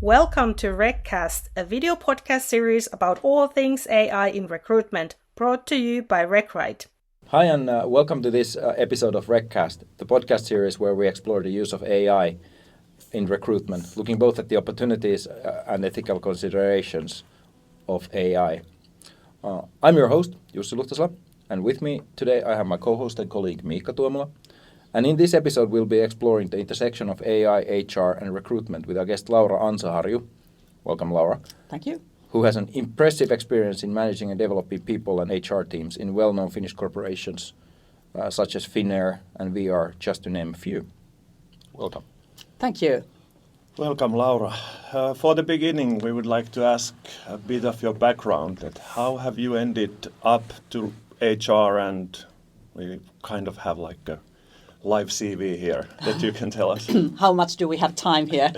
Welcome to Reccast, a video podcast series about all things AI in recruitment, brought to you by Recrite. Hi and welcome to this episode of Reccast, the podcast series where we explore the use of AI in recruitment, looking both at the opportunities and ethical considerations of AI. I'm your host, Jussi Luhtasla, and with me today I have my co-host and colleague Miikka Tuomola. And in this episode we'll be exploring the intersection of AI, HR and recruitment with our guest Laura Ansaharju. Welcome, Laura. Thank you. Who has an impressive experience in managing and developing people and HR teams in well-known Finnish corporations such as Finnair and VR, just to name a few. Welcome. Thank you. Welcome, Laura. For the beginning, we would like to ask a bit of your background. That how have you ended up to HR, and we kind of have like a live CV here that you can tell us. How much do we have time here?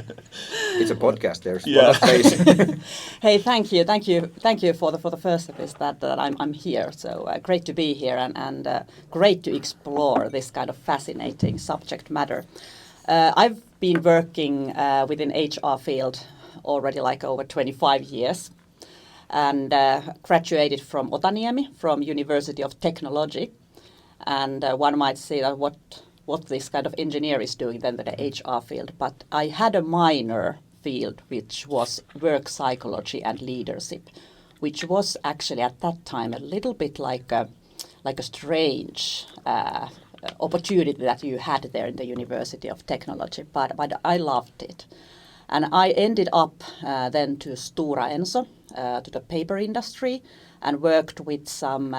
It's a podcast. There's a lot of space. Hey, thank you for the first of this that I'm here. So great to be here and great to explore this kind of fascinating subject matter. I've been working within HR field already like over 25 years, and graduated from Otaniemi from University of Technology. And one might say that what this kind of engineer is doing then with the HR field. But I had a minor field which was work psychology and leadership, which was actually at that time a little bit like a strange opportunity that you had there in the University of Technology. But I loved it. And I ended up then to Stora Enso, to the paper industry, and worked with some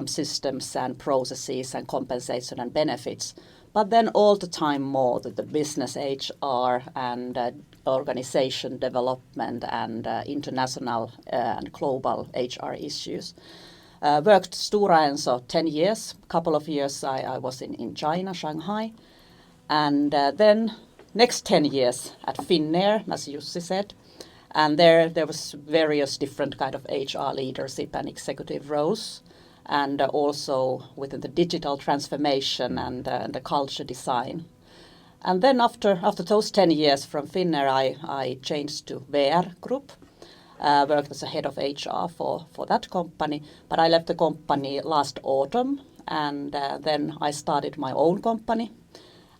systems and processes and compensation and benefits. But then all the time more the business HR and organization development and international and global HR issues. Worked Stora Enso 10 years. Couple of years I was in China, Shanghai. And then next 10 years at Finnair, as Jussi said. And there was various different kind of HR leadership and executive roles, and also within the digital transformation and the culture design. And then after those 10 years from Finnair, I changed to VR Group, worked as a head of HR for that company. But I left the company last autumn, and then I started my own company.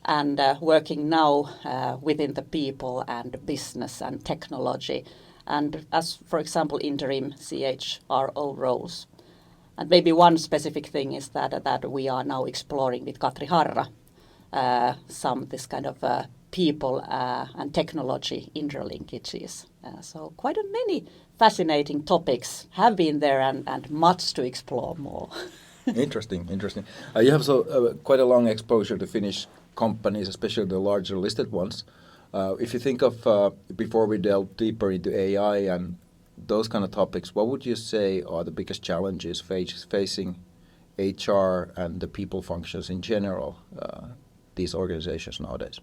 And working now within the people and business and technology, and as, for example, interim CHRO roles. And maybe one specific thing is that we are now exploring with Katri Harra some this kind of people and technology interlinkages. So quite many fascinating topics have been there and much to explore more. Interesting. You have quite a long exposure to Finnish companies, especially the larger listed ones. If you think of, before we delve deeper into AI and those kind of topics, what would you say are the biggest challenges facing HR and the people functions in general, these organizations nowadays?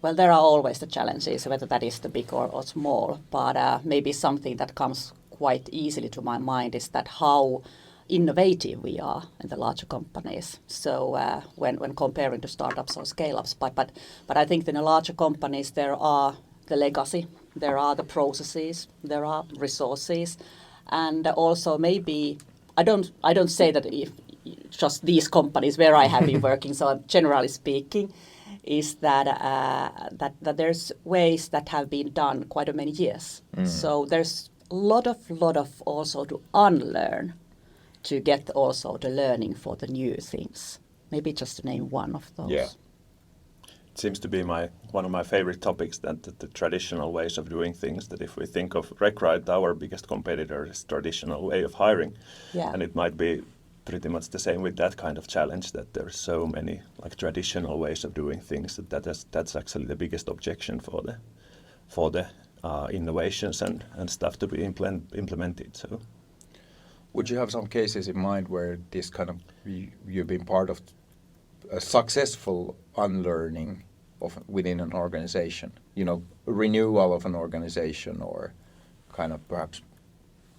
Well, there are always the challenges, whether that is the big or small, but maybe something that comes quite easily to my mind is that how innovative we are in the larger companies. So when comparing to startups or scale-ups, but I think in the larger companies there are the legacy, there are the processes, there are resources, and also maybe I don't say that if just these companies where I have been working. So generally speaking, is that there's ways that have been done quite a many years. So there's a lot of also to unlearn, to get also the learning for the new things. Maybe just to name one of those. Yeah. It seems to be one of my favorite topics, that the traditional ways of doing things, that if we think of Recrite, our biggest competitor is traditional way of hiring. Yeah. And it might be pretty much the same with that kind of challenge, that there's so many like traditional ways of doing things that's actually the biggest objection for the innovations and stuff to be implemented. So. Would you have some cases in mind where this kind of you've been part of a successful unlearning within an organization? Renewal of an organization, or kind of perhaps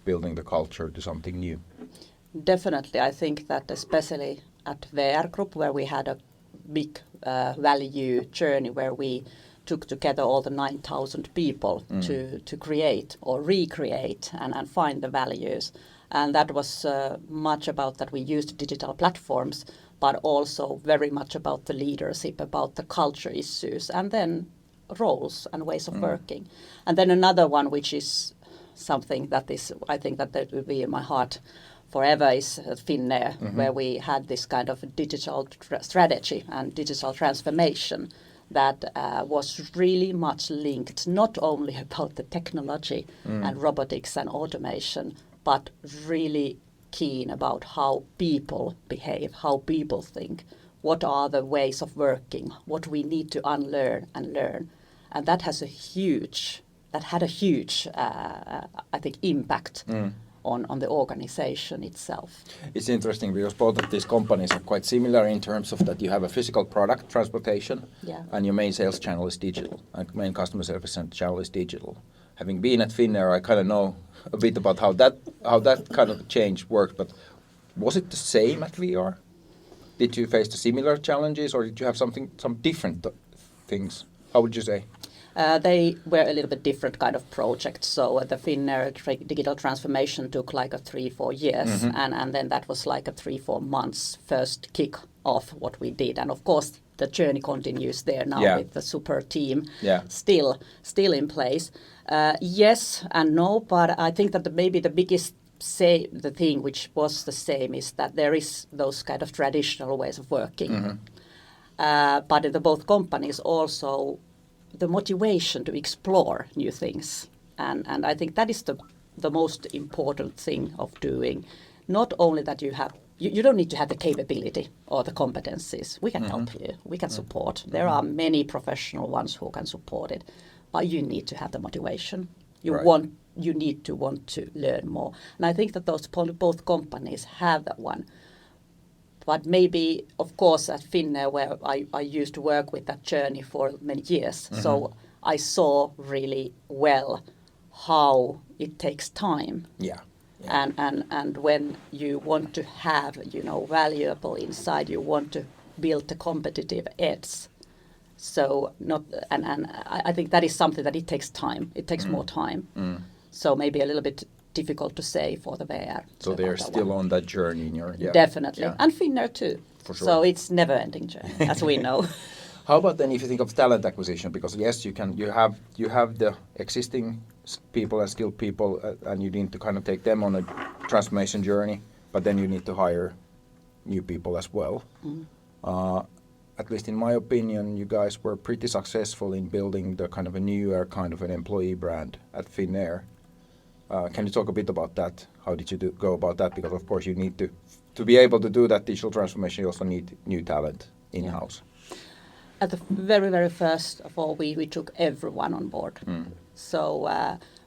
building the culture to something new? Definitely, I think that especially at VR Group, where we had a big value journey, where we took together all the 9,000 people to create or recreate and find the values. And that was much about that we used digital platforms, but also very much about the leadership, about the culture issues, and then roles and ways of working. And then another one, which is something that is, I think that will be in my heart forever, is Finnair, where we had this kind of digital strategy and digital transformation that was really much linked, not only about the technology and robotics and automation, but really keen about how people behave, how people think, what are the ways of working, what we need to unlearn and learn. And that had a huge, I think, impact on the organization itself. It's interesting because both of these companies are quite similar in terms of that you have a physical product, transportation, and your main sales channel is digital, and main customer service channel is digital. Having been at Finnair, I kind of know a bit about how that kind of change worked, but was it the same at VR? Did you face the similar challenges, or did you have some different things? How would you say? They were a little bit different kind of projects. So the Finnair digital transformation took like 3-4 years, and then that was like 3-4 months first kick off what we did. And of course, the journey continues there now with the super team still in place. Yes and no, but I think that maybe the biggest the thing which was the same is that there is those kind of traditional ways of working. But in the both companies also the motivation to explore new things. And I think that is the most important thing of doing. Not only that you don't need to have the capability or the competencies. We can help you. We can support. There are many professional ones who can support it. But you need to have the motivation. You need to want to learn more. And I think that both companies have that one. But maybe, of course, at Finnair, where I used to work with that journey for many years, so I saw really well how it takes time. And when you want to have, valuable insight, you want to build a competitive edge. So I think that is something that it takes time. It takes more time. So maybe a little bit difficult to say for the VR. So they're still on that journey in your definitely, and Finnair too. For sure. So it's never-ending journey, as we know. How about then if you think of talent acquisition? Because yes, you have the existing people and skilled people, and you need to kind of take them on a transformation journey. But then you need to hire new people as well. At least in my opinion, you guys were pretty successful in building the kind of a newer kind of an employee brand at Finnair. Can you talk a bit about that? How did you go about that? Because of course you need to be able to do that digital transformation, you also need new talent in-house. At the very, very first of all, we took everyone on board. So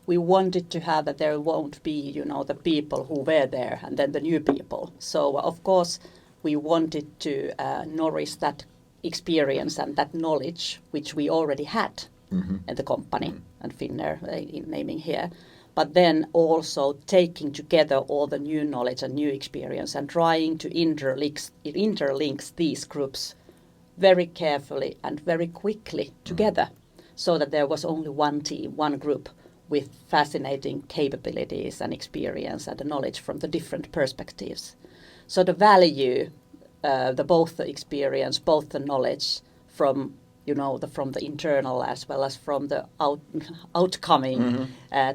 we wanted to have that there won't be, the people who were there and then the new people. So of course we wanted to nourish that experience and that knowledge which we already had in the company and Finnair in naming here. But then also taking together all the new knowledge and new experience and trying to interlink these groups very carefully and very quickly together so that there was only one team, one group with fascinating capabilities and experience and the knowledge from the different perspectives. So the value, both the experience, both the knowledge from from the internal as well as from the outcoming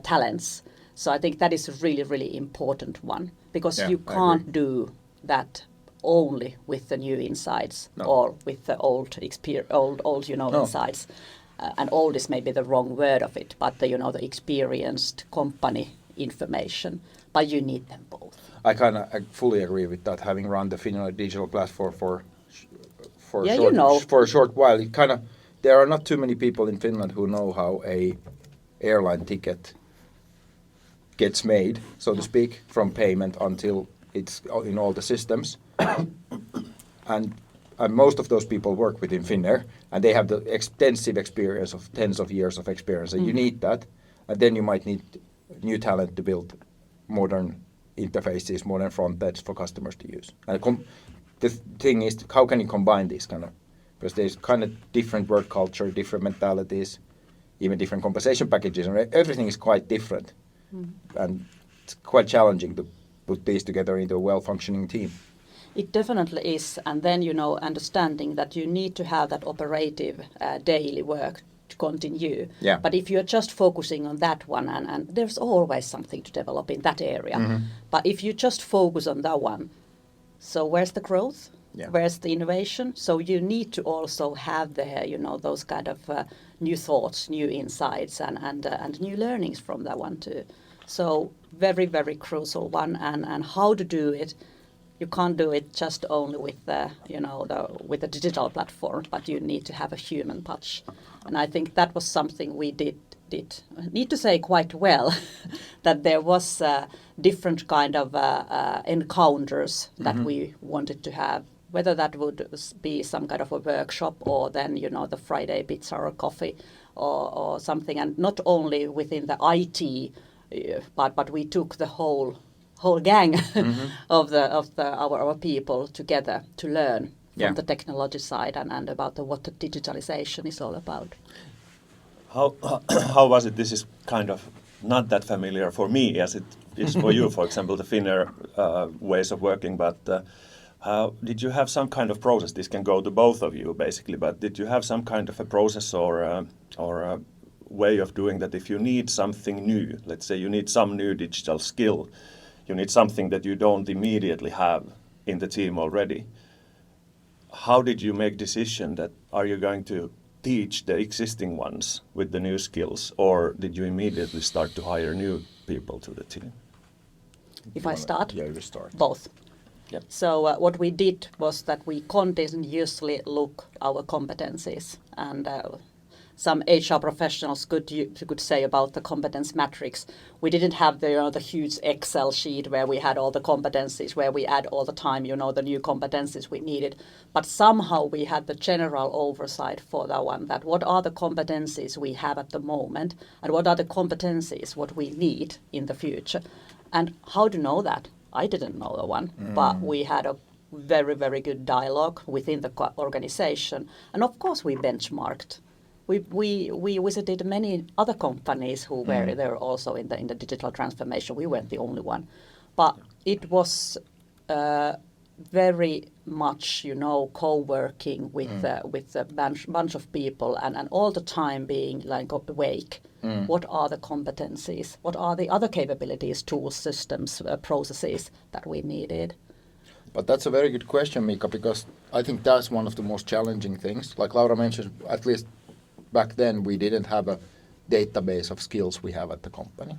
talents. So I think that is a really, really important one because you can't do that only with the new insights or with the old insights. And old is maybe the wrong word of it, but the experienced company information. But you need them both. I fully agree with that. Having run the Finnair digital platform for a short while, there are not too many people in Finland who know how a airline ticket gets made, so to speak, from payment until it's in all the systems. and most of those people work within Finnair, and they have the extensive experience of tens of years of experience, and you need that. And then you might need new talent to build modern interfaces, modern front ends for customers to use. And the thing is, how can you combine these because there's kind of different work culture, different mentalities, even different compensation packages, and everything is quite different. And it's quite challenging to put these together into a well-functioning team. It definitely is, and then understanding that you need to have that operative daily work to continue. Yeah. But if you're just focusing on that one, and there's always something to develop in that area. But if you just focus on that one, so where's the growth? Yeah. Where's the innovation? So you need to also have those kind of new thoughts, new insights, and new learnings from that one too. So very, very crucial one, and how to do it. You can't do it just only with with the digital platform, but you need to have a human touch. And I think that was something we did need to say quite well, that there was different kind of encounters that we wanted to have, whether that would be some kind of a workshop or then the Friday pizza or coffee or something, and not only within the IT, but we took the whole gang of our people together to learn from the technology side and about what the digitalization is all about. How was it? This is kind of not that familiar for me as it is for you, for example, the Finnair ways of working, but did you have some kind of process? This can go to both of you basically, but did you have some kind of a process or a way of doing that if you need something new, let's say you need some new digital skill, you need something that you don't immediately have in the team already. How did you make decision that are you going to teach the existing ones with the new skills, or did you immediately start to hire new people to the team? If I start? Yeah, you start. Both. Yep. So what we did was that we continuously look our competencies, and some HR professionals could say about the competence matrix. We didn't have the huge Excel sheet where we had all the competencies, where we add all the time, the new competencies we needed. But somehow we had the general oversight for that one, that what are the competencies we have at the moment, and what are the competencies what we need in the future. And how to know that? I didn't know the one, but we had a very, very good dialogue within the organization. And of course we benchmarked. We visited many other companies who were there also in the digital transformation. We weren't the only one, but it was very much co-working with a bunch of people and all the time being like awake. What are the competencies? What are the other capabilities, tools, systems, processes that we needed? But that's a very good question, Mika, because I think that's one of the most challenging things. Like Laura mentioned, at least back then we didn't have a database of skills we have at the company.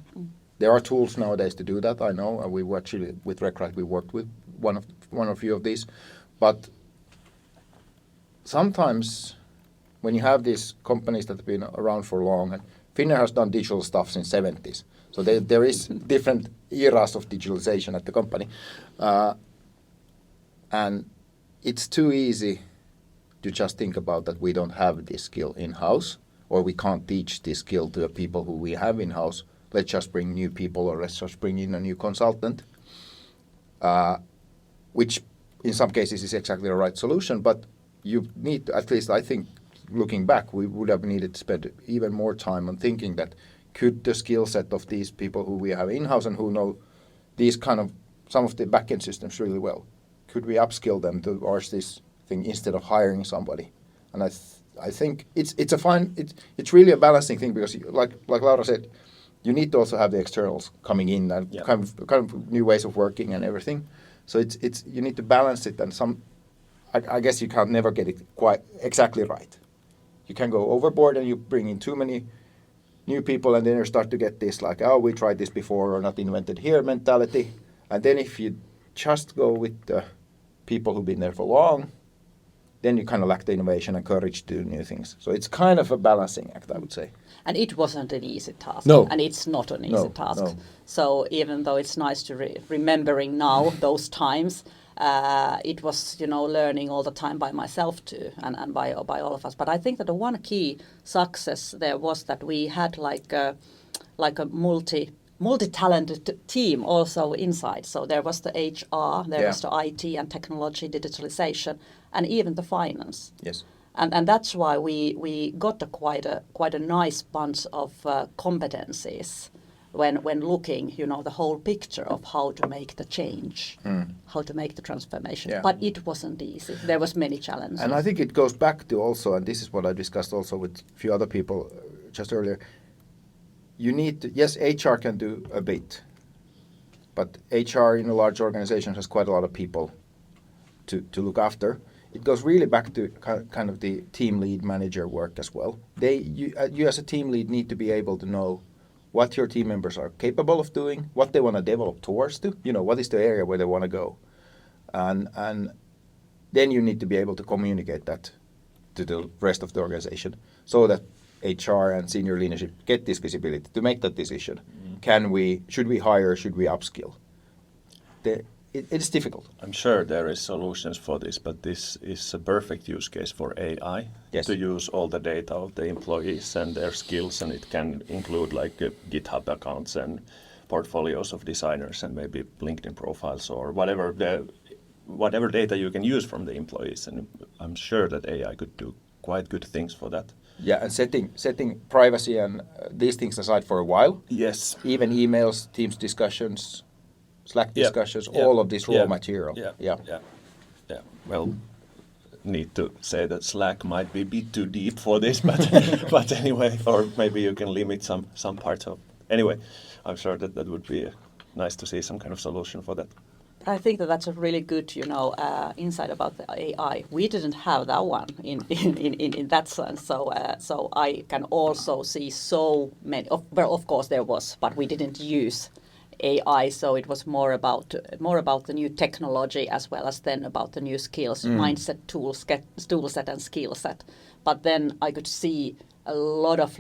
There are tools nowadays to do that, I know, and we actually with Reccast we worked with one or few of these. But sometimes when you have these companies that have been around for long, and Finnair has done digital stuff since 70s, so there is different eras of digitalization at the company, and it's too easy to just think about that we don't have this skill in-house, or we can't teach this skill to the people who we have in-house. Let's just bring new people, or let's just bring in a new consultant, which in some cases is exactly the right solution, but you need to, at least I think, looking back, we would have needed to spend even more time on thinking that could the skill set of these people who we have in-house and who know these kind of, some of the back-end systems really well, could we upskill them towards this thing instead of hiring somebody? And I think it's really a balancing thing, because like Laura said, you need to also have the externals coming in and kind of new ways of working and everything. So it's you need to balance it, and I guess you can't never get it quite exactly right. You can go overboard and you bring in too many new people, and then you start to get this like, oh, we tried this before or not invented here mentality. And then if you just go with the people who've been there for long, then you kind of lack the innovation and courage to do new things. So it's kind of a balancing act, I would say. And it wasn't an easy task. No. And it's not an easy task. No. So even though it's nice to remembering now those times, it was, learning all the time by myself too, and by all of us. But I think that the one key success there was that we had like a multi-talented team also inside. So there was the HR, there was the IT and technology, digitalization, and even the finance. Yes. And that's why we got quite a nice bunch of competencies when looking, the whole picture of how to make the change, how to make the transformation. Yeah. But it wasn't easy. There was many challenges. And I think it goes back to also, and this is what I discussed also with a few other people just earlier, you need to, yes, HR can do a bit, but HR in a large organization has quite a lot of people to look after. It goes really back to kind of the team lead manager work as well. You as a team lead need to be able to know what your team members are capable of doing, what they want to develop towards to, what is the area where they want to go. And then you need to be able to communicate that to the rest of the organization so that HR and senior leadership get this visibility to make that decision. Should we hire, should we upskill? It's difficult. I'm sure there is solutions for this, but this is a perfect use case for AI. Yes. To use all the data of the employees and their skills, and it can include like GitHub accounts and portfolios of designers and maybe LinkedIn profiles or whatever data you can use from the employees. And I'm sure that AI could do quite good things for that. Yeah, and setting privacy and these things aside for a while. Yes. Even emails, Teams discussions, Slack discussions, all of this raw material. Yeah. Well, need to say that Slack might be a bit too deep for this, but anyway, or maybe you can limit some parts of. Anyway, I'm sure that would be nice to see some kind of solution for that. I think that's a really good, insight about the AI. We didn't have that one in that sense. So I can also see so many. Of course there was, but we didn't use AI. So it was more about the new technology as well as then about the new skills, mindset, tool set and skill set. But then I could see a lot of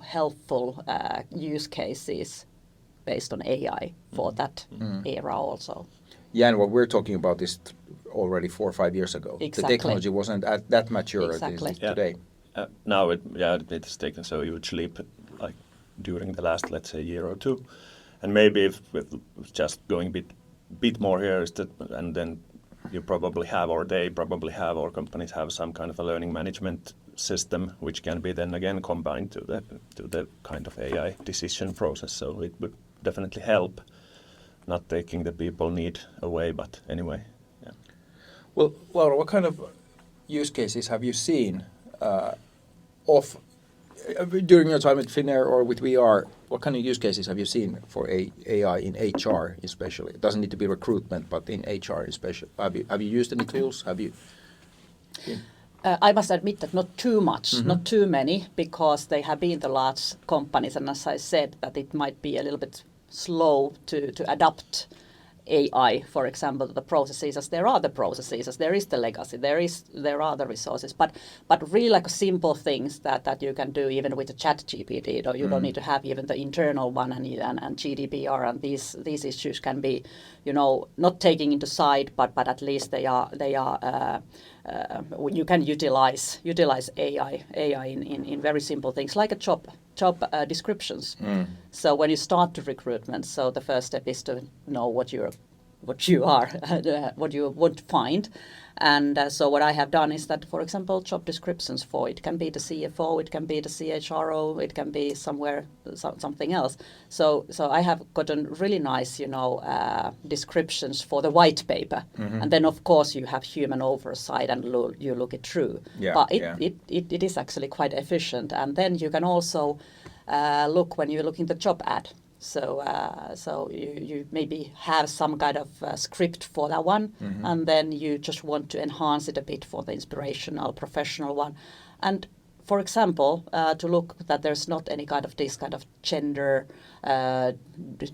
helpful use cases based on AI for that era also. Yeah, and what we're talking about is already 4 or 5 years ago. Exactly. The technology wasn't that mature as it is today. Now it has taken so huge leap like during the last, let's say, year or two. And maybe if with just going bit more here is that, and then you probably have, or they probably have, or companies have some kind of a learning management system, which can be then again combined to the kind of AI decision process. So it would definitely help, not taking the people need away, but anyway. Yeah. Well, Laura, what kind of use cases have you seen during your time at Finnair or with VR? What kind of use cases have you seen for AI in HR especially? It doesn't need to be recruitment, but in HR especially. Have you used any tools? Have you? I must admit that not too much, not too many, because they have been the large companies, and as I said, that it might be a little bit slow to adapt AI, for example, the processes, as there are the processes, as there is the legacy, there are the resources, but really like simple things that you can do even with the ChatGPT, or you don't need to have even the internal one and GDPR, and these issues can be, not taking into side, but at least they are you can utilize AI in very simple things like a job descriptions. So when you start to recruitment, so the first step is to know what you want to find. And so what I have done is that, for example, job descriptions for it can be the CFO, it can be the CHRO, it can be something else. So I have gotten really nice, descriptions for the white paper, and then of course you have human oversight and you look it through. Yeah, but it is actually quite efficient, and then you can also look when you're looking the job ad. So you maybe have some kind of script for that one, and then you just want to enhance it a bit for the inspirational, professional one. And for example, to look that there's not any kind of this kind of gender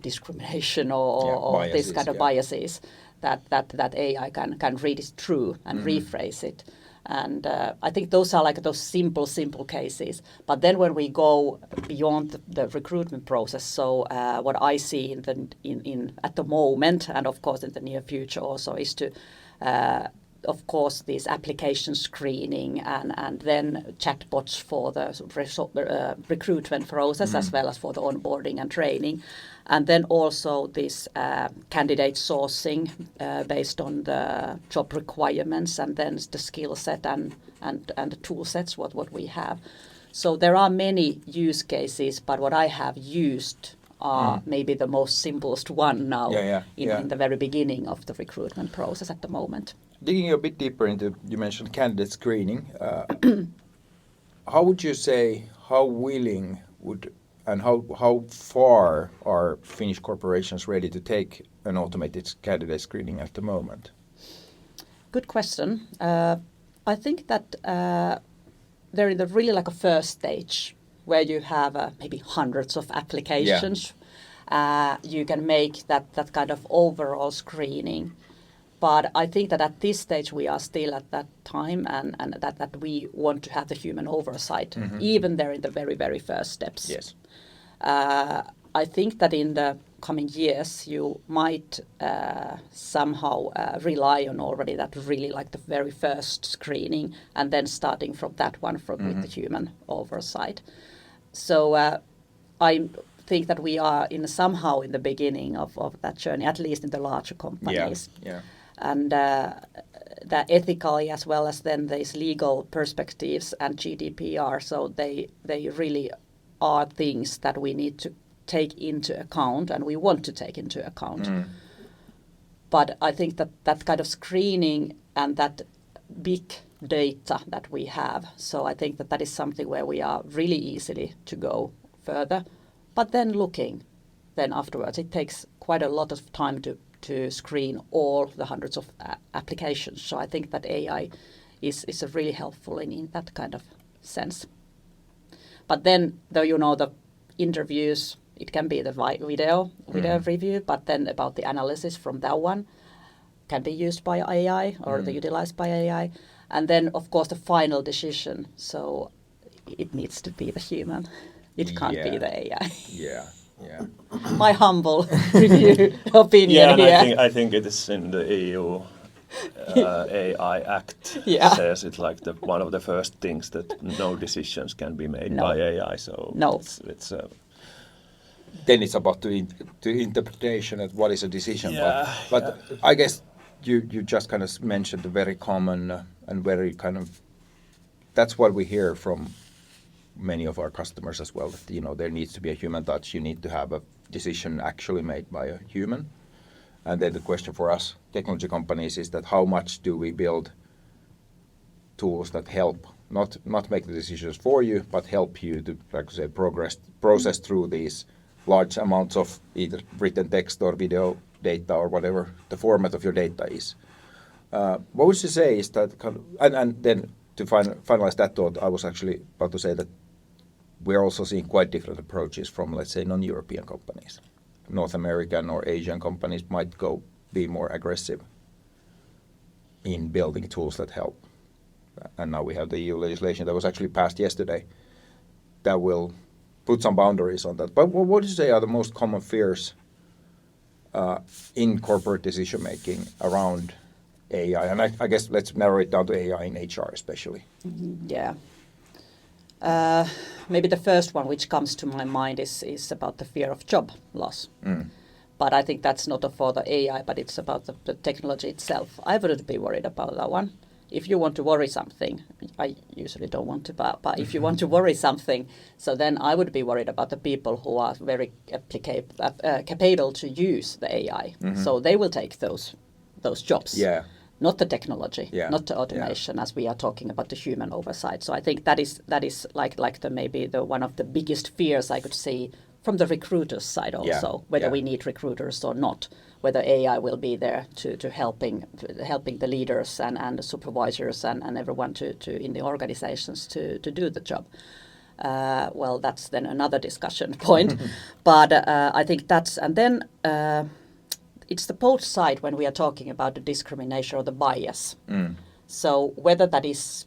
discrimination or biases, this kind of biases that AI can read it through and rephrase it. And I think those are like those simple cases. But then when we go beyond the recruitment process, so what I see in at the moment, and of course in the near future also, is to of course, this application screening and then chatbots for the recruitment process as well as for the onboarding and training. And then also this candidate sourcing based on the job requirements and then the skill set and the tool sets, what we have. So there are many use cases, but what I have used are maybe the most simplest one now in the very beginning of the recruitment process at the moment. Digging a bit deeper into, you mentioned candidate screening. How would you say, how willing would and how far are Finnish corporations ready to take an automated candidate screening at the moment? Good question. I think that they're in the really like a first stage where you have maybe hundreds of applications. You can make that kind of overall screening. But I think that at this stage we are still at that time and that we want to have the human oversight, even there in the very, very first steps. Yes. I think that in the coming years you might somehow rely on already that really like the very first screening and then starting from that one with the human oversight. So I think that we are somehow in the beginning of that journey, at least in the larger companies. Yeah. And the ethically as well as then these legal perspectives and GDPR, so they really are things that we need to take into account and we want to take into account. But I think that kind of screening and that big data that we have, so I think that is something where we are really easily to go further. But then then afterwards, it takes quite a lot of time to screen all the hundreds of applications. So I think that AI is really helpful in that kind of sense. But then, though, the interviews, it can be the video review, but then about the analysis from that one can be used by AI or utilized by AI. And then, of course, the final decision. So it needs to be the human. It can't be the AI. Yeah. My humble review opinion here. I think it is in the EU AI Act says it like one of the first things that no decisions can be made by AI. So it's then it's about to interpretation of what is a decision. But I guess you just kind of mentioned the very common and very kind of that's what we hear from many of our customers as well, that there needs to be a human touch. You need to have a decision actually made by a human. And then the question for us technology companies is that how much do we build tools that help not make the decisions for you, but help you to, like I say, process through these large amounts of either written text or video data or whatever the format of your data is. What would you say is that and then to finalize that thought, I was actually about to say that we're also seeing quite different approaches from, let's say, non-European companies. North American or Asian companies might be more aggressive in building tools that help. And now we have the EU legislation that was actually passed yesterday that will put some boundaries on that. But what would you say are the most common fears in corporate decision making around AI? And I guess let's narrow it down to AI in HR especially. Yeah. Maybe the first one which comes to my mind is about the fear of job loss. But I think that's not for the AI, but it's about the technology itself. I wouldn't be worried about that one. If you want to worry something, I usually don't want to, but if you want to worry something, so then I would be worried about the people who are very capable to use the AI. So they will take those jobs. Yeah. Not the technology, not the automation, as we are talking about the human oversight. So I think that is like maybe the one of the biggest fears I could see from the recruiters' side also, whether we need recruiters or not, whether AI will be there to helping the leaders and the supervisors and everyone to in the organizations to do the job. Well, that's then another discussion point. But I think that's, and then it's the both side when we are talking about the discrimination or the bias. So whether that is,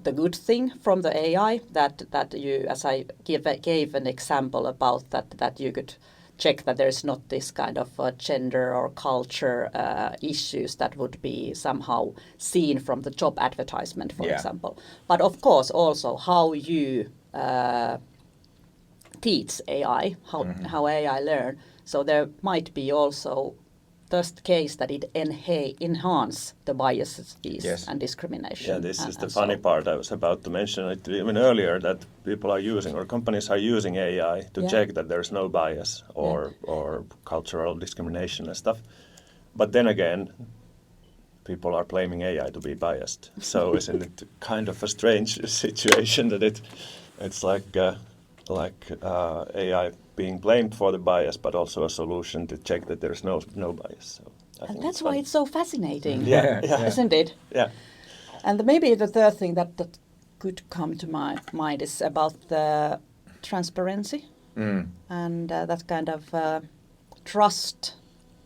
the good thing from the AI that you, as I gave an example about that you could check that there's not this kind of gender or culture issues that would be somehow seen from the job advertisement, for example. But of course also how you teach AI, how AI learn. So there might be also just case that it enhance the biases and discrimination. Yeah, this is the funny part. I was about to mention it even earlier, that people are using, or companies are using AI to check that there's no bias or cultural discrimination and stuff. But then again, people are blaming AI to be biased. So isn't it kind of a strange situation that it's like AI being blamed for the bias, but also a solution to check that there's no bias. So and that's why it's so fascinating, yeah. Isn't it? Yeah. And maybe the third thing that could come to my mind is about the transparency and that kind of trust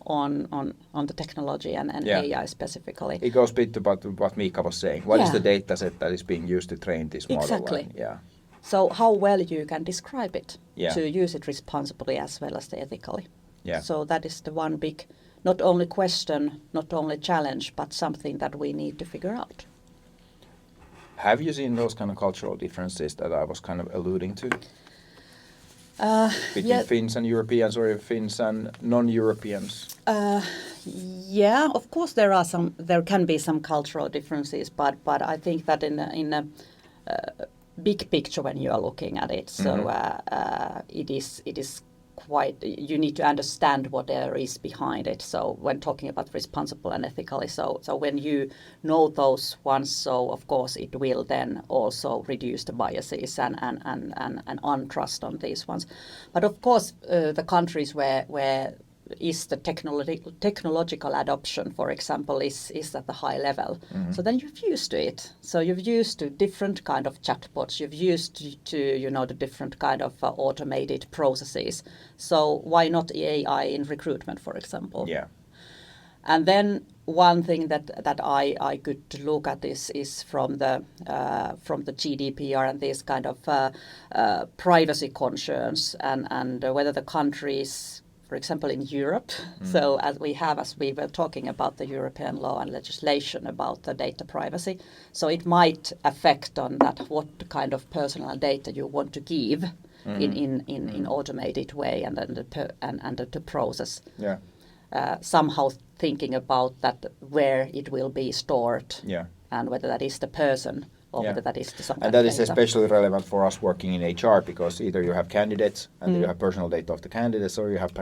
on the technology and AI specifically. It goes a bit about what Mika was saying. What is the data set that is being used to train this model? Exactly. Yeah. So how well you can describe it to use it responsibly as well as ethically. Yeah. So that is the one big, not only question, not only challenge, but something that we need to figure out. Have you seen those kind of cultural differences that I was kind of alluding to? Between Finns and Europeans, or Finns and non-Europeans? Yeah, of course there can be some cultural differences, but I think that in a big picture when you are looking at it, so it is quite, you need to understand what there is behind it. So when talking about responsible and ethically, so when you know those ones, so of course it will then also reduce the biases and untrust on these ones. But of course the countries where is the technological adoption, for example, is at the high level. So then you've used to it. So you've used to different kind of chatbots. You've used to the different kind of automated processes. So why not AI in recruitment, for example? Yeah. And then one thing that I could look at is from the GDPR and these kind of privacy concerns and whether the countries, for example, in Europe, so as we were talking about the European law and legislation about the data privacy, so it might affect on that what kind of personal data you want to give in automated way and the process. Yeah. Somehow thinking about that where it will be stored and whether that is the person or whether that is some and that is especially relevant for us working in HR, because either you have candidates and you have personal data of the candidates, or you have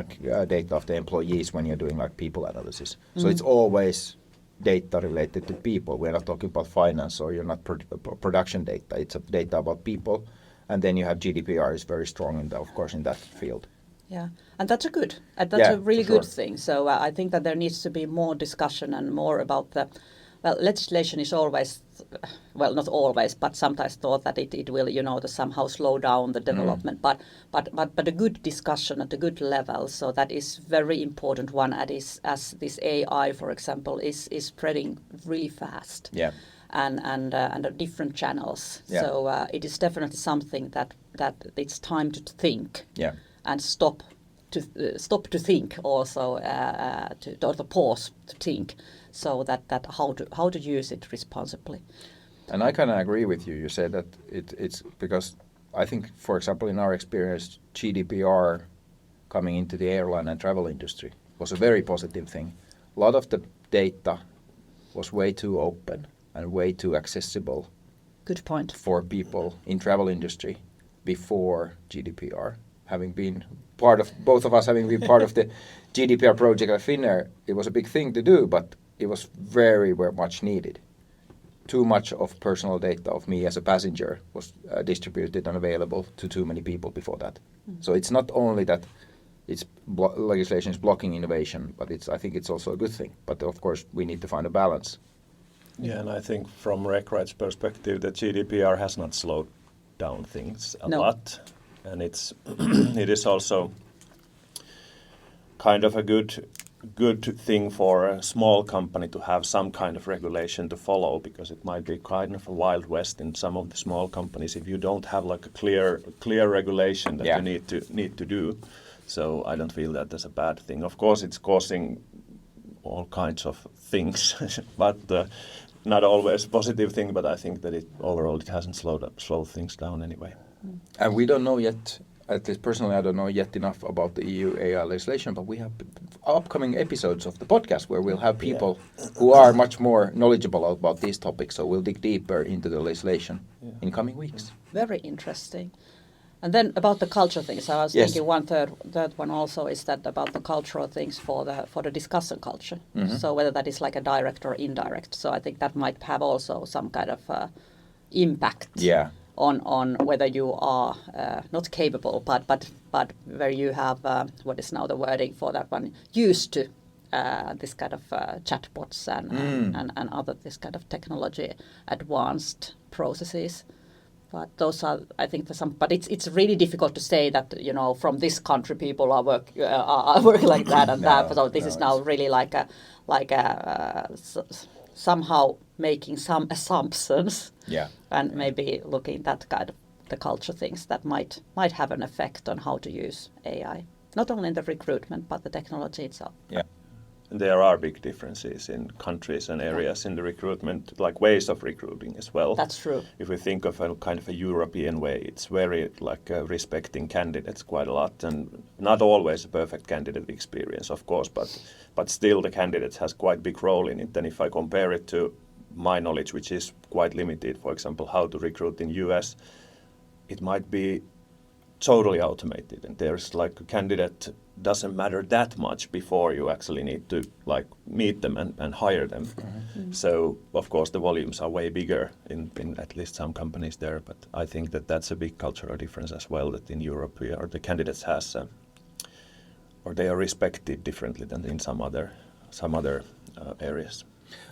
data of the employees when you're doing like people analysis. So it's always data related to people. We're not talking about finance, or you're not production data. It's data about people. And then you have GDPR is very strong in that field. Yeah, and that's a really good thing. So I think that there needs to be more discussion and more about legislation is always, not always, but sometimes thought that it will, to somehow slow down the development. But a good discussion at a good level. So that is very important one. As this AI, for example, is spreading really fast. Yeah. And different channels. Yeah. So it is definitely something that it's time to think. Yeah. And stop to think also, to pause to think, so that how to use it responsibly. And I kind of agree with you. You said that it's because I think, for example, in our experience, GDPR coming into the airline and travel industry was a very positive thing. A lot of the data was way too open and way too accessible. Good point. For people in travel industry before GDPR. Having been part of, both of us having been part of the GDPR project at Finnair, it was a big thing to do, but it was very much needed. Too much of personal data of me as a passenger was distributed and available to too many people before that. So it's not only that it's legislation is blocking innovation, but I think it's also a good thing. But of course, we need to find a balance. Yeah, and I think from RecRight's perspective, the GDPR has not slowed down things a lot. And it is also kind of a good thing for a small company to have some kind of regulation to follow, because it might be kind of a wild west in some of the small companies if you don't have like a clear regulation that you need to do. So I don't feel that as a bad thing. Of course, it's causing all kinds of things, but not always a positive thing. But I think that overall it hasn't slowed things down anyway. And we don't know yet, at least personally, I don't know yet enough about the EU AI legislation, but we have upcoming episodes of the podcast where we'll have people who are much more knowledgeable about these topics. So we'll dig deeper into the legislation in coming weeks. Very interesting. And then about the culture things, I was thinking third one also is that about the cultural things for the discussion culture. Mm-hmm. So whether that is like a direct or indirect. So I think that might have also some kind of impact on whether you are not capable, but where you have what is now the wording for that one, used to this kind of chatbots and other this kind of technology advanced processes. But those are, I think, but it's really difficult to say that, you know, from this country people are working like that and that. So this is now really like a somehow making some assumptions. Yeah. And maybe looking at that kind of the culture things that might have an effect on how to use AI, not only in the recruitment but the technology itself. Yeah. There are big differences in countries and areas in the recruitment, like ways of recruiting as well. That's true. If we think of a kind of a European way, it's very like respecting candidates quite a lot, and not always a perfect candidate experience, of course, but still the candidate has quite big role in it. And if I compare it to my knowledge, which is quite limited, for example, how to recruit in US, it might be totally automated, and there's like a candidate doesn't matter that much before you actually need to like meet them and hire them. Mm-hmm. So of course the volumes are way bigger in at least some companies there, but I think that that's a big cultural difference as well, that in Europe the candidates has or they are respected differently than in some other areas.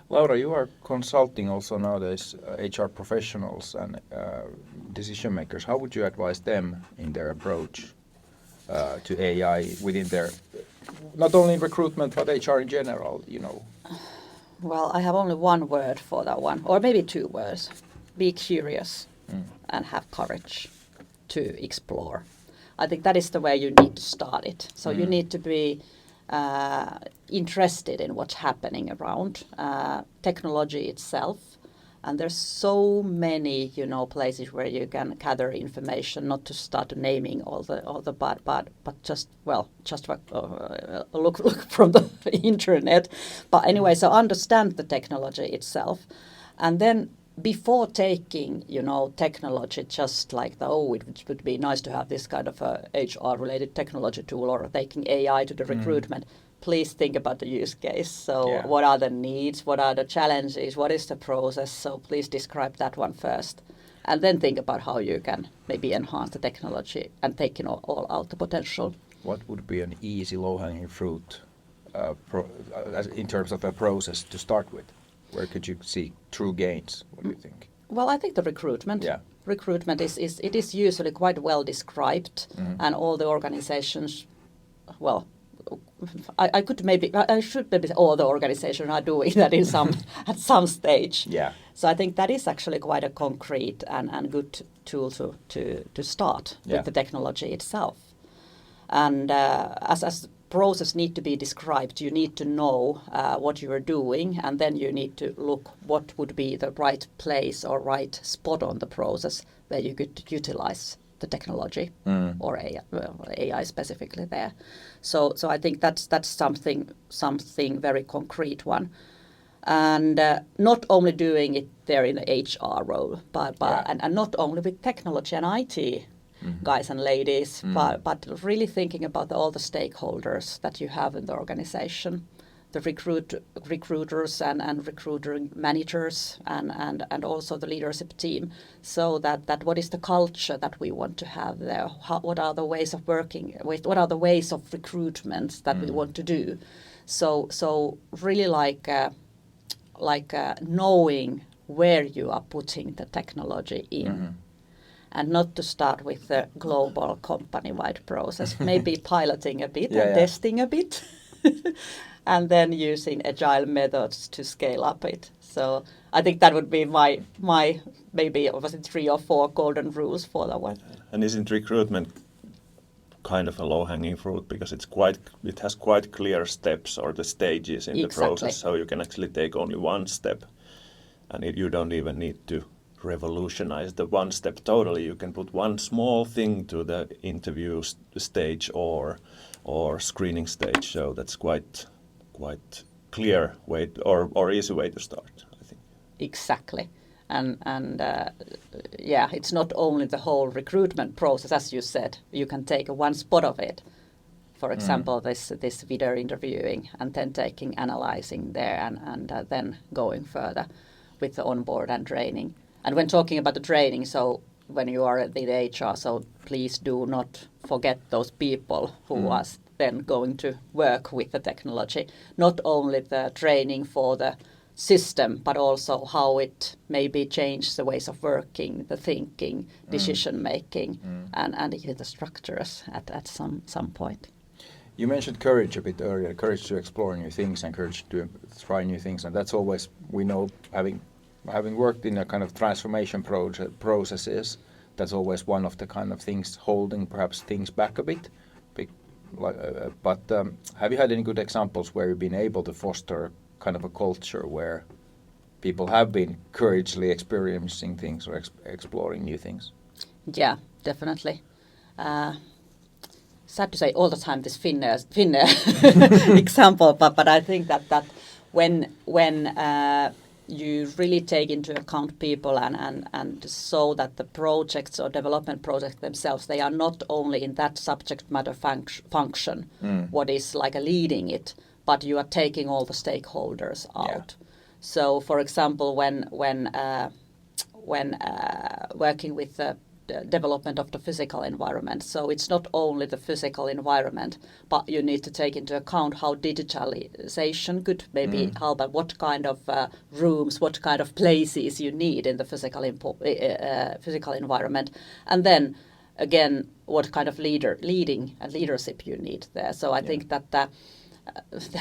Laura, you are consulting also nowadays HR professionals and decision makers. How would you advise them in their approach to AI within their, not only recruitment, but HR in general, you know? Well, I have only one word for that one, or maybe two words. Be curious and have courage to explore. I think that is the way you need to start it. So you need to be interested in what's happening around technology itself. And there's so many, you know, places where you can gather information, not to start naming all the but just look from the internet. But anyway, so understand the technology itself, and then before taking, you know, technology just like it would be nice to have this kind of a HR-related technology tool, or taking AI to the recruitment. Please think about the use case. So what are the needs? What are the challenges? What is the process? So please describe that one first. And then think about how you can maybe enhance the technology and take all out the potential. What would be an easy low-hanging fruit in terms of a process to start with? Where could you see true gains? What do you think? Well, I think the recruitment. Yeah. Recruitment is usually quite well described, and all the organizations, well, I should maybe say all the organizations are doing that in at some stage. Yeah. So I think that is actually quite a concrete and good tool to start with the technology itself. And as process need to be described, you need to know what you are doing, and then you need to look what would be the right place or right spot on the process where you could utilize the technology or AI specifically there. So I think that's something very concrete one, and not only doing it there in the HR role, but and not only with technology and IT. Guys and ladies, but really thinking about all the stakeholders that you have in the organization, the recruiters and recruiting managers and also the leadership team, so that what is the culture that we want to have there, what are the ways of working with, what are the ways of recruitment that we want to do, so really like knowing where you are putting the technology in. And not to start with the global company-wide process, maybe piloting a bit and testing a bit, and then using agile methods to scale up it. So I think that would be my maybe, was it 3 or 4 golden rules for that one. And isn't recruitment kind of a low-hanging fruit because it has quite clear steps or the stages in the process, so you can actually take only one step, and you don't even need to revolutionize the one step totally. You can put one small thing to the interview stage or screening stage, so that's quite clear way or easy way to start, I think. Exactly. And it's not only the whole recruitment process, as you said. You can take one spot of it. For example, this video interviewing, and then analyzing there, and then going further with the onboard and training. And when talking about the training, so when you are at the HR, so please do not forget those people who are then going to work with the technology. Not only the training for the system, but also how it maybe changed the ways of working, the thinking, decision making, and even the structures at some point. You mentioned courage a bit earlier, courage to explore new things and courage to try new things, and that's always, we know, having worked in a kind of transformation processes, that's always one of the kind of things holding perhaps things back a bit. But have you had any good examples where you've been able to foster kind of a culture where people have been courageously experiencing things or exploring new things? Yeah, definitely. Sad to say all the time this Finnair example, but I think that when you really take into account people and so that the projects or development projects themselves, they are not only in that subject matter function, what is like a leading it, but you are taking all the stakeholders out. Yeah. So, for example, when working with the development of the physical environment, so it's not only the physical environment, but you need to take into account how digitalization could maybe help, and what kind of rooms, what kind of places you need in the physical environment, and then again, what kind of leading and leadership you need there. So I think that there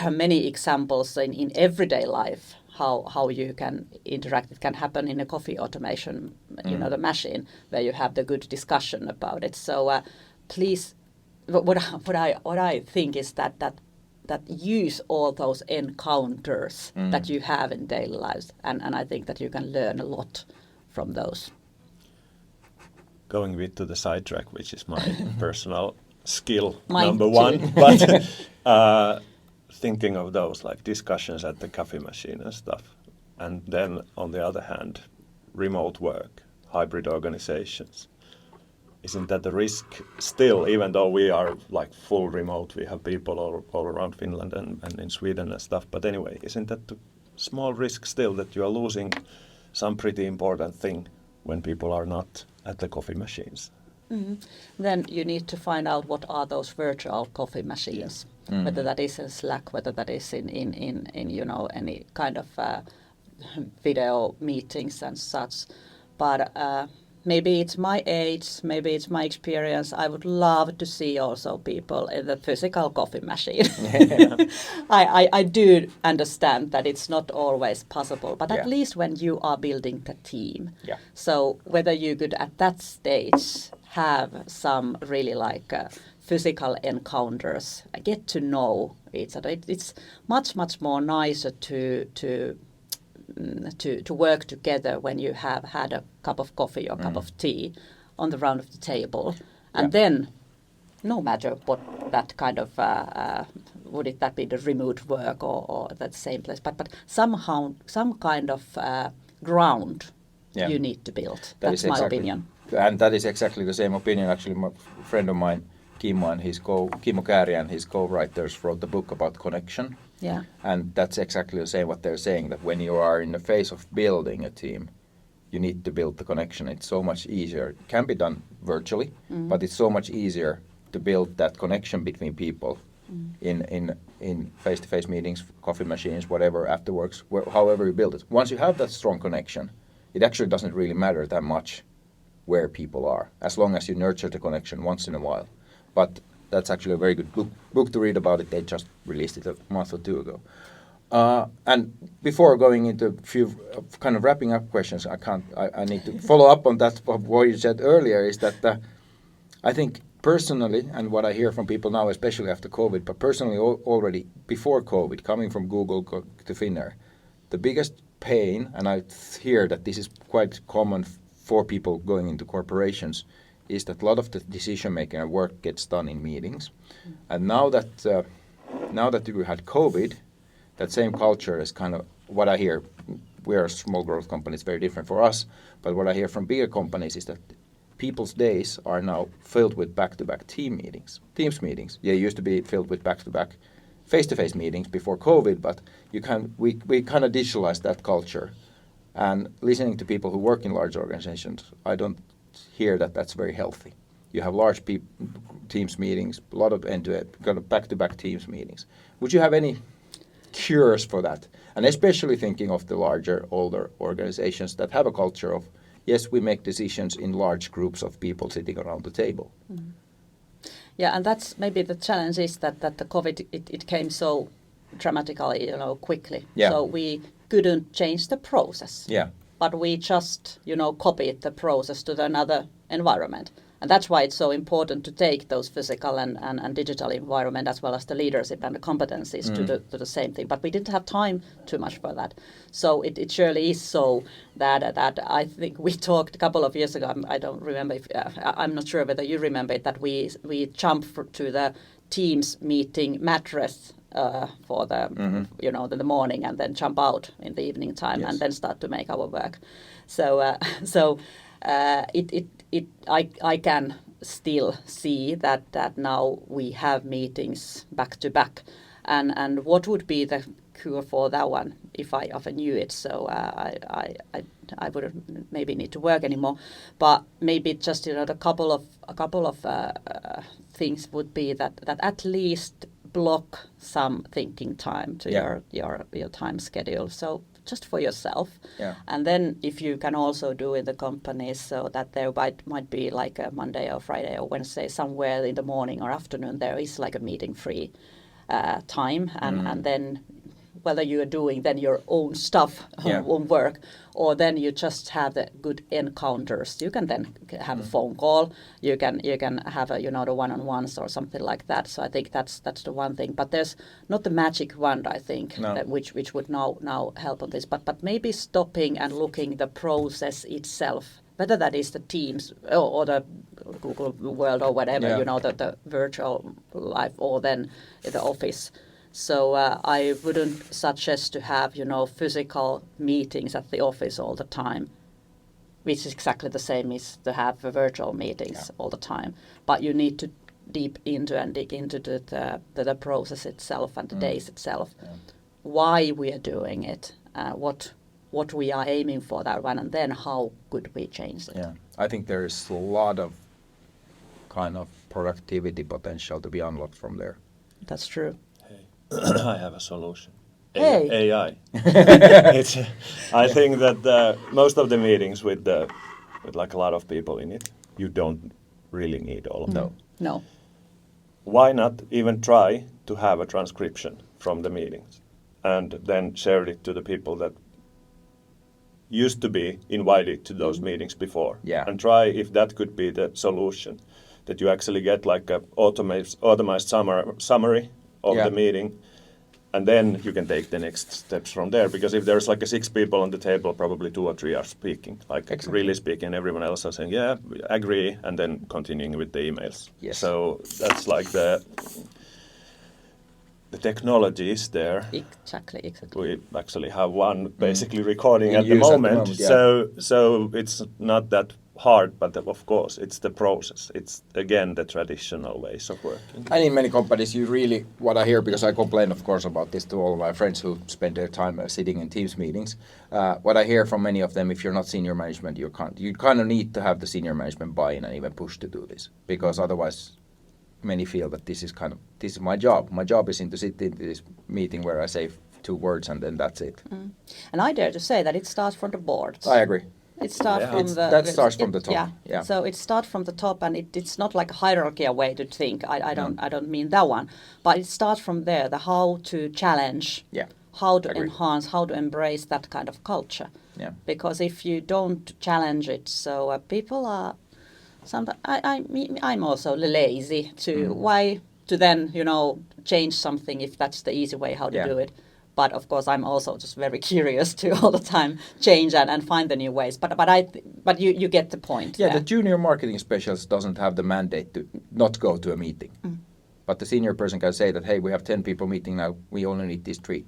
are many examples in everyday life how you can interact. It can happen in a coffee automation, the machine, where you have the good discussion about it. So please, what I think is that use all those encounters that you have in daily lives, and I think that you can learn a lot from those. Going a bit to the sidetrack, which is my personal skill Mine number one, but thinking of those like discussions at the coffee machine and stuff, and then on the other hand, remote work, hybrid organizations. Isn't that the risk still, even though we are like full remote, we have people all around Finland and in Sweden and stuff, but anyway, isn't that the small risk still that you are losing some pretty important thing when people are not at the coffee machines? Mm-hmm. Then you need to find out what are those virtual coffee machines, whether that is in Slack, whether that is in any kind of video meetings and such. But maybe it's my age, maybe it's my experience. I would love to see also people in the physical coffee machine. I do understand that it's not always possible, but at least when you are building the team. Yeah. So whether you could at that stage have some really like physical encounters, get to know each other. It's much more nicer to work together when you have had a cup of coffee or cup of tea on the round of the table, and then no matter what that kind of would it that be the remote work or that same place, but somehow some kind of ground you need to build. That's my opinion. And that is exactly the same opinion. Actually, my friend of mine, Kimmo Kääri and his co-writers wrote the book about connection. Yeah. And that's exactly the same what they're saying, that when you are in the phase of building a team, you need to build the connection. It's so much easier. It can be done virtually, but it's so much easier to build that connection between people in face-to-face meetings, coffee machines, whatever, afterwards, however you build it. Once you have that strong connection, it actually doesn't really matter that much where people are, as long as you nurture the connection once in a while. But that's actually a very good book to read about it. They just released it a month or two ago. And before going into a few kind of wrapping up questions, I need to follow up on that. What you said earlier is that I think personally, and what I hear from people now, especially after COVID, but personally already before COVID, coming from Google to Finnair, the biggest pain, and I hear that this is quite common for people going into corporations, is that a lot of the decision making and work gets done in meetings. And now that we had COVID, that same culture is kind of what I hear. We are a small growth company, it's very different for us, but what I hear from bigger companies is that people's days are now filled with back-to-back Teams meetings. They used to be filled with back-to-back face-to-face meetings before COVID, but we kind of digitalized that culture. And listening to people who work in large organizations, I don't hear that that's very healthy. You have large Teams meetings, a lot of end-to-end, kind of back-to-back Teams meetings. Would you have any cures for that? And especially thinking of the larger, older organizations that have a culture of, yes, we make decisions in large groups of people sitting around the table. Mm. Yeah, and that's maybe the challenge is that the COVID, it came so dramatically, quickly. Yeah. So we couldn't change the process. Yeah. But we just, copied the process to another environment. And that's why it's so important to take those physical and digital environment as well as the leadership and the competencies to the same thing. But we didn't have time too much for that. So it surely is so that I think we talked a couple of years ago. I don't remember if I'm not sure whether you remember it, that we jumped to the Teams meeting mattress for the the morning and then jump out in the evening time and then start to make our work. I can still see that now we have meetings back to back, and what would be the cure for that one if I knew it? So I wouldn't maybe need to work anymore, but maybe just a couple of things would be that at least block some thinking time to your time schedule. So just for yourself. Yeah. And then if you can also do in the company so that there might be like a Monday or Friday or Wednesday somewhere in the morning or afternoon there is like a meeting free time and then whether you are doing then your own stuff, own work, or then you just have the good encounters. You can then have a phone call. You can have the one-on-ones or something like that. So I think that's the one thing. But there's not the magic wand, I think, which would now help on this. But maybe stopping and looking the process itself, whether that is the Teams or the Google World or whatever, the virtual life or then the office. So I wouldn't suggest to have, physical meetings at the office all the time, which is exactly the same as to have virtual meetings all the time. But you need to dig into the process itself and the days itself, why we are doing it, what we are aiming for that one, and then how could we change it. Yeah, I think there is a lot of kind of productivity potential to be unlocked from there. That's true. I have a solution. Hey. AI. I think that most of the meetings with like a lot of people in it, you don't really need all of them. No. Why not even try to have a transcription from the meetings and then share it to the people that used to be invited to those meetings before? Yeah. And try if that could be the solution, that you actually get like a automated summary of the meeting, and then you can take the next steps from there. Because if there's like 6 people on the table, probably 2 or 3 are speaking, really speaking, everyone else are saying, yeah, agree, and then continuing with the emails. Yes. So that's like the technology is there. Exactly. We actually have one basically recording at the use moment. Yeah. So it's not that hard, but of course it's the process. It's again the traditional ways of working. And in many companies, you really, what I hear, because I complain, of course, about this to all of my friends who spend their time sitting in Teams meetings. What I hear from many of them, if you're not senior management, you kind of need to have the senior management buy-in and even push to do this, because otherwise, many feel that this is my job. My job is to sit in this meeting where I say 2 words and then that's it. And I dare to say that it starts from the boards. I agree. It starts from that starts from the top. Yeah. So it starts from the top, and it's not like a hierarchical way to think. I don't mean that one, but it starts from there. The how to challenge, how to enhance, how to embrace that kind of culture. Yeah. Because if you don't challenge it, so people are sometimes I'm also lazy to why to then change something if that's the easy way how to do it. But of course, I'm also just very curious to all the time change and find the new ways. But you get the point. Yeah, the junior marketing specialist doesn't have the mandate to not go to a meeting. But the senior person can say that, hey, we have 10 people meeting now. We only need these 3.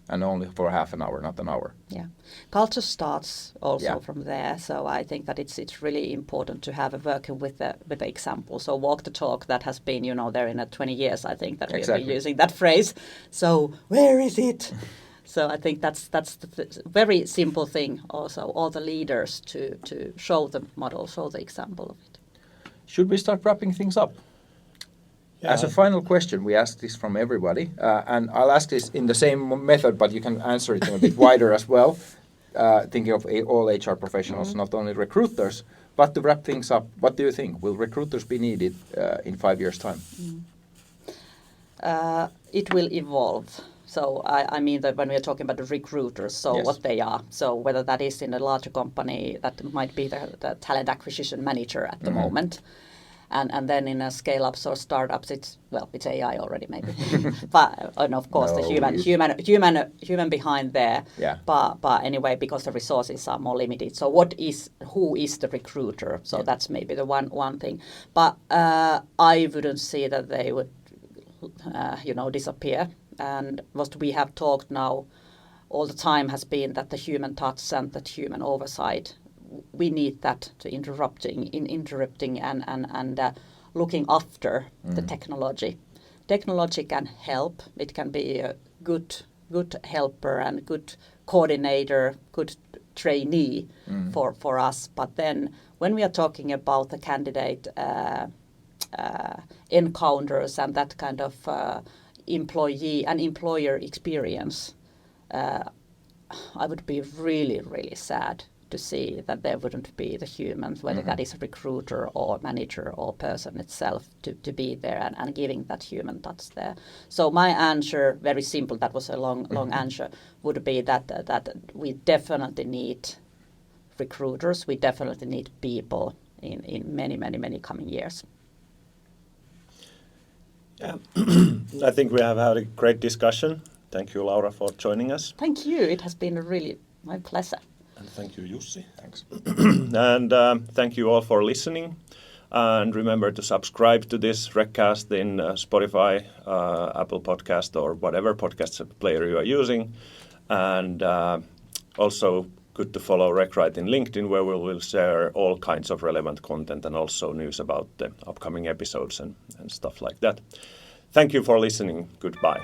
And only for half an hour, not an hour. Yeah. Culture starts also from there. So I think that it's really important to have a working with the example. So walk the talk that has been, there in 20 years, I think that we've been using that phrase. So where is it? So I think that's the very simple thing also, all the leaders to show the model, show the example of it. Should we start wrapping things up? Yeah. As a final question, we ask this from everybody, and I'll ask this in the same method, but you can answer it in a bit wider as well, thinking of all HR professionals, not only recruiters. But to wrap things up, what do you think? Will recruiters be needed in 5 years' time? It will evolve. So I mean that when we are talking about the recruiters, so what they are. So whether that is in a larger company, that might be the talent acquisition manager at the moment. And then in a scale-ups or startups, it's AI already maybe, but and of course the human behind there. Yeah. But anyway, because the resources are more limited. So who is the recruiter? So that's maybe the one thing. But I wouldn't see that they would, disappear. And what we have talked now all the time has been that the human touch and that human oversight. We need that to interrupting and looking after the technology. Technology can help. It can be a good helper and good coordinator, good trainee for us. But then when we are talking about the candidate encounters and that kind of employee and employer experience, I would be really, really sad to see that there wouldn't be the humans, whether that is a recruiter or manager or person itself, to be there and giving that human touch there. So my answer, very simple, that was a long answer, would be that we definitely need recruiters, we definitely need people in many coming years. Yeah, I think we have had a great discussion. Thank you, Laura, for joining us. Thank you. It has been really my pleasure. And thank you, Jussi. Thanks. And thank you all for listening. And remember to subscribe to this Reccast in Spotify, Apple Podcast, or whatever podcast player you are using. And also good to follow RecRight in LinkedIn, where we will share all kinds of relevant content and also news about the upcoming episodes and stuff like that. Thank you for listening. Goodbye.